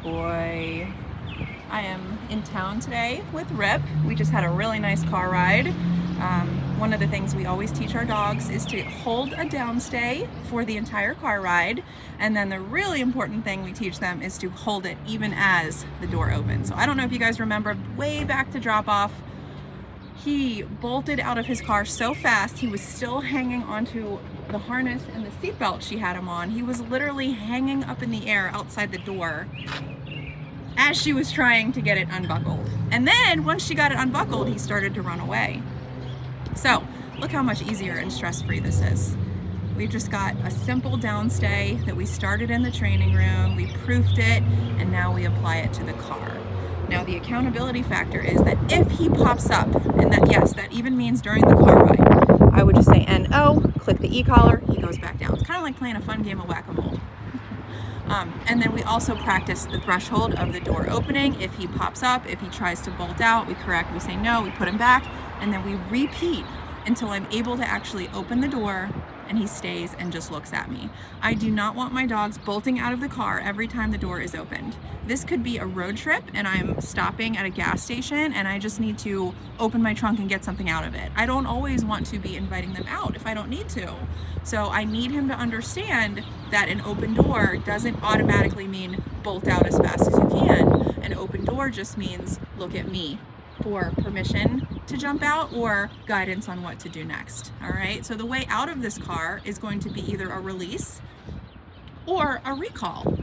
boy. I am in town today with Rip. We just had a really nice car ride. One of the things we always teach our dogs is to hold a downstay for the entire car ride. And then the really important thing we teach them is to hold it even as the door opens. So I don't know if you guys remember way back to drop off, he bolted out of his car so fast, he was still hanging onto the harness and the seatbelt she had him on. He was literally hanging up in the air outside the door as she was trying to get it unbuckled. And then once she got it unbuckled, he started to run away. So look how much easier and stress-free this is. We've just got a simple downstay that we started in the training room, we proofed it, and now we apply it to the car. Now the accountability factor is that if he pops up, and that, yes, that even means during the car ride, I would just say N-O, click the e-collar, he goes back down. It's kind of like playing a fun game of whack-a-mole. And then we also practice the threshold of the door opening. If he pops up, if he tries to bolt out, we correct, we say no, we put him back, and then we repeat until I'm able to actually open the door and he stays and just looks at me. I do not want my dogs bolting out of the car every time the door is opened. This could be a road trip and I'm stopping at a gas station and I just need to open my trunk and get something out of it. I don't always want to be inviting them out if I don't need to. So I need him to understand that an open door doesn't automatically mean bolt out as fast as you can. An open door just means look at me for permission to jump out or guidance on what to do next. All right, so the way out of this car is going to be either a release or a recall.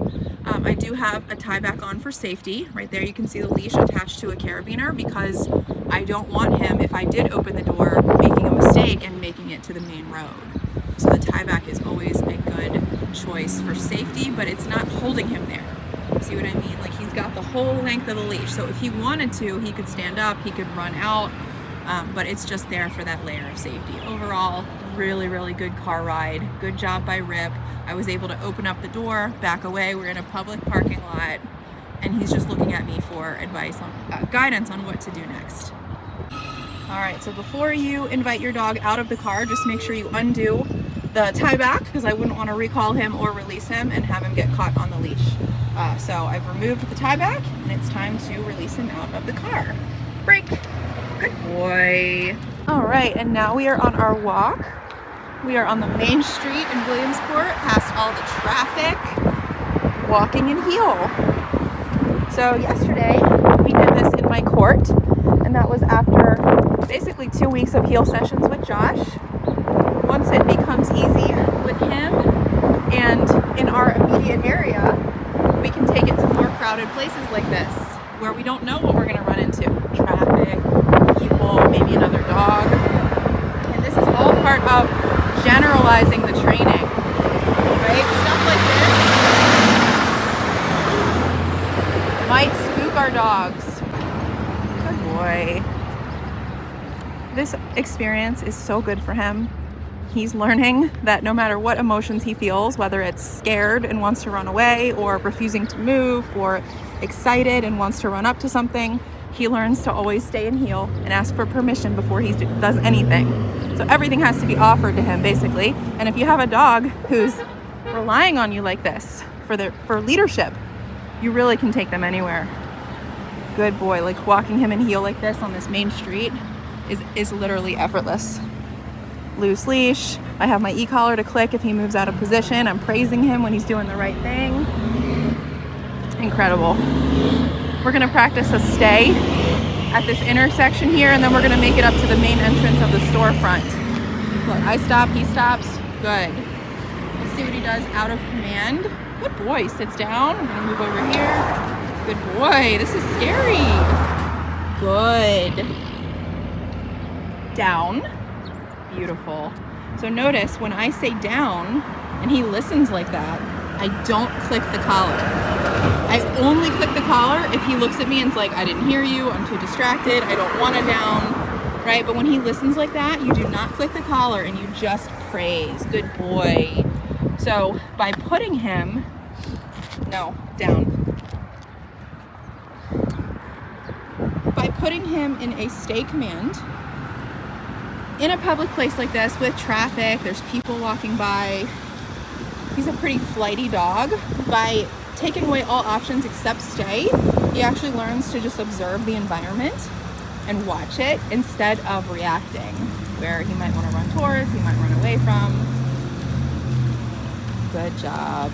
I do have a tie back on for safety. Right there you can see the leash attached to a carabiner because I don't want him, if I did open the door, making a mistake and making it to the main road. So the tie back is always a good choice for safety, but it's not holding him there. See what I mean? Like he's got the whole length of the leash. So if he wanted to, he could stand up, he could run out, but it's just there for that layer of safety. Overall, really, really good car ride. Good job by Rip. I was able to open up the door, back away. We're in a public parking lot, and he's just looking at me for advice on guidance on what to do next. All right, so before you invite your dog out of the car, just make sure you undo the tie back because I wouldn't want to recall him or release him and have him get caught on the leash. So I've removed the tie back and it's time to release him out of the car. Break. Good boy. All right, and now we are on our walk. We are on the main street in Williamsport, past all the traffic, walking in heel. So yesterday we did this in my court, and that was after basically 2 weeks of heel sessions with Josh. Once it becomes easy with him and in our immediate area, we can take it to more crowded places like this, where we don't know what we're gonna run into. Traffic, people, maybe another dog. And this is all part of generalizing the training, right? Stuff like this might spook our dogs. Good boy. This experience is so good for him. He's learning that no matter what emotions he feels, whether it's scared and wants to run away, or refusing to move, or excited and wants to run up to something, he learns to always stay in heel and ask for permission before he does anything. So everything has to be offered to him, basically. And if you have a dog who's relying on you like this for leadership, you really can take them anywhere. Good boy. Like walking him in heel like this on this main street is literally effortless. Loose leash. I have my e-collar to click if he moves out of position. I'm praising him when he's doing the right thing. Incredible. We're gonna practice a stay at this intersection here, and then we're gonna make it up to the main entrance of the storefront. Look, I stop, he stops. Good. Let's see what he does out of command. Good boy. Sits down. I'm gonna move over here. Good boy. This is scary. Good. Down. Beautiful. So notice when I say down and he listens like that, I don't click the collar. I only click the collar if he looks at me and's like, I didn't hear you, I'm too distracted, I don't want to down, right? But when he listens like that, you do not click the collar and you just praise. Good boy. So by putting him, no, down. By putting him in a stay command, in a public place like this with traffic, there's people walking by, he's a pretty flighty dog. By taking away all options except stay, he actually learns to just observe the environment and watch it instead of reacting, where he might want to run towards, he might run away from. Good job.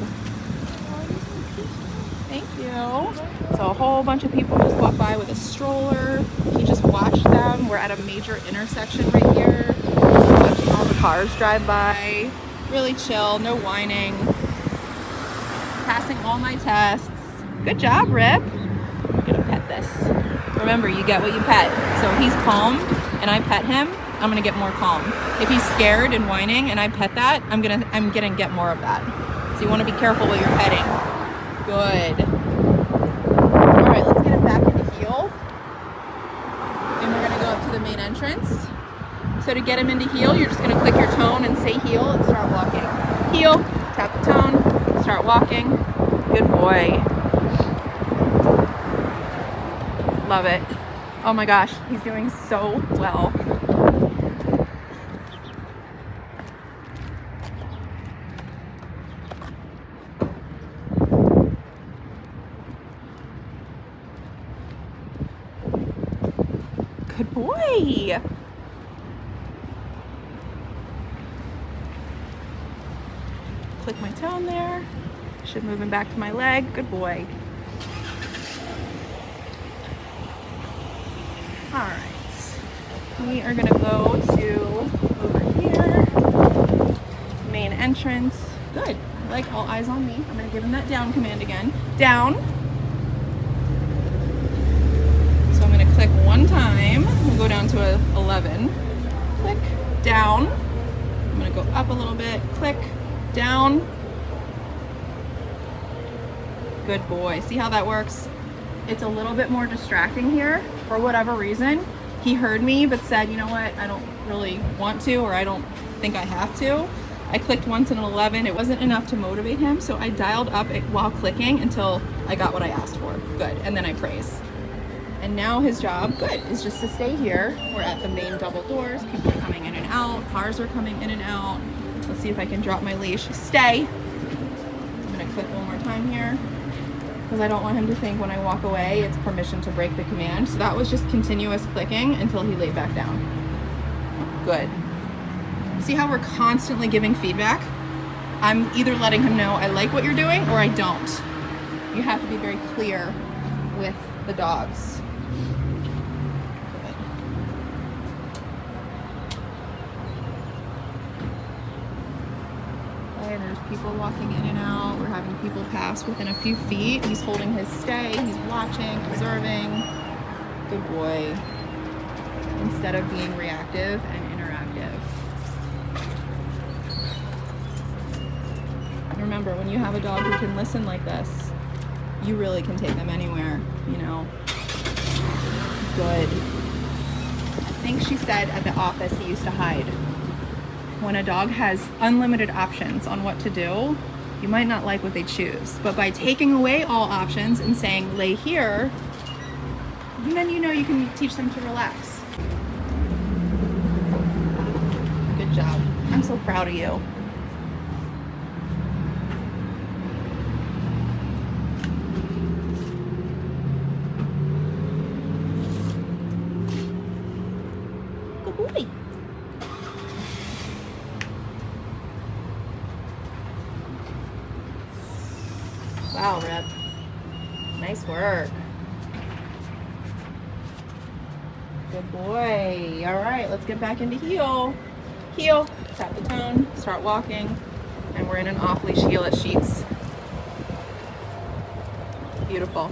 Thank you. So a whole bunch of people just walked by with a stroller. He just watched them. We're at a major intersection right here. Watching all the cars drive by. Really chill, no whining. Passing all my tests. Good job, Rip. I'm gonna pet this. Remember, you get what you pet. So he's calm and I pet him, I'm gonna get more calm. If he's scared and whining and I pet that, I'm gonna get more of that. So you wanna be careful what you're petting. Good. All right, let's get him back into heel. And we're gonna go up to the main entrance. So to get him into heel, you're just gonna click your tone and say heel and start walking. Heel, tap the tone, start walking. Good boy. Love it. Oh my gosh, he's doing so well. Good boy. Click my tone there. Should move him back to my leg. Good boy. All right. We are gonna go to over here. Main entrance. Good. I like all eyes on me. I'm gonna give him that down command again. Down. So I'm gonna click one time. We'll go down to a 11. Click down. I'm gonna go up a little bit. Click down. Good boy. See how that works? It's a little bit more distracting here for whatever reason. He heard me but said, you know what, I don't really want to, or I don't think I have to. I clicked once in an 11. It wasn't enough to motivate him, so I dialed up it while clicking until I got what I asked for. Good. And then I praise. And now his job, good, is just to stay here. We're at the main double doors. People are coming in and out. Cars are coming in and out. Let's see if I can drop my leash. Stay. I'm gonna click one more time here because I don't want him to think when I walk away it's permission to break the command. So that was just continuous clicking until he laid back down. Good. See how we're constantly giving feedback? I'm either letting him know I like what you're doing or I don't. You have to be very clear with the dogs. Good. Okay, there's people walking in and out. We're having people pass within a few feet. He's holding his stay. He's watching, observing. Good boy. Instead of being reactive and interactive. Remember, when you have a dog who can listen like this, you really can take them anywhere, you know. Good. I think she said at the office he used to hide. When a dog has unlimited options on what to do, you might not like what they choose. But by taking away all options and saying, lay here, then you know you can teach them to relax. Good job. I'm so proud of you. Boy. Wow, Rip. Nice work. Good boy. All right, let's get back into heel. Heel, tap the tone, start walking, and we're in an off-leash heel at Sheetz. Beautiful.